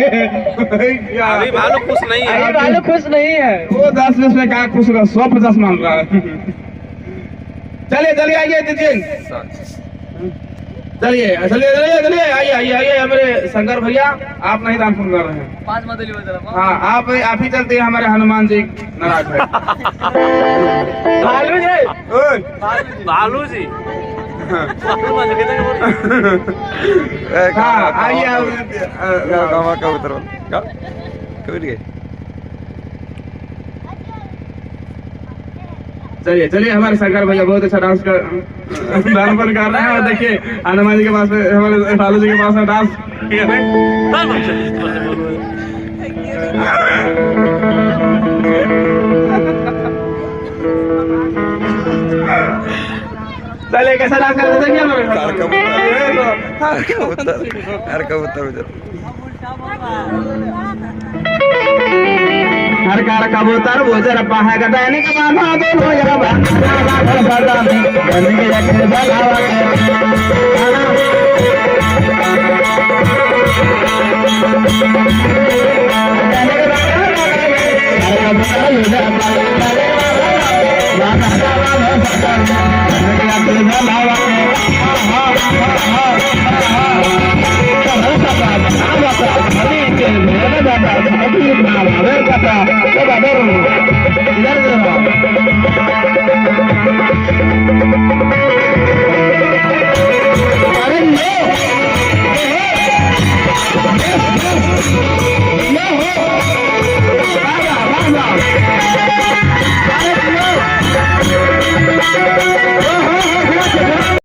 अभी भालू खुश नहीं है। अभी भालू खुश नहीं है। वो 10-20 में क्या खुश रहा, 150 मांग रहा है। चलिए चलिए आइए दीजिए, चलिए चलिए चलिए चलिए आइए आइए आइए हमारे शंकर भैया, आप नहीं दान पुण्य कर रहे हैं। 5 मतली बदला। हाँ आप ही चलते हैं, हमारे हनुमान जी नाराज है। भालू जी, भालू जी हाँ हाँ आइए चलिए चलिए, हमारे शंकर भैया बहुत अच्छा डांस कर डांस कर रहे हैं। और देखिए हनुमान जी के पास में, हमारे भालू जी के पास में डांस किए हैं। चलिए कैसा डांस करते देखिए हमारे हर कार कबूतर वो जरा पाहा गदाने का बाबा दोनों जरा बाबा बाबा में गन के रखे बलावा के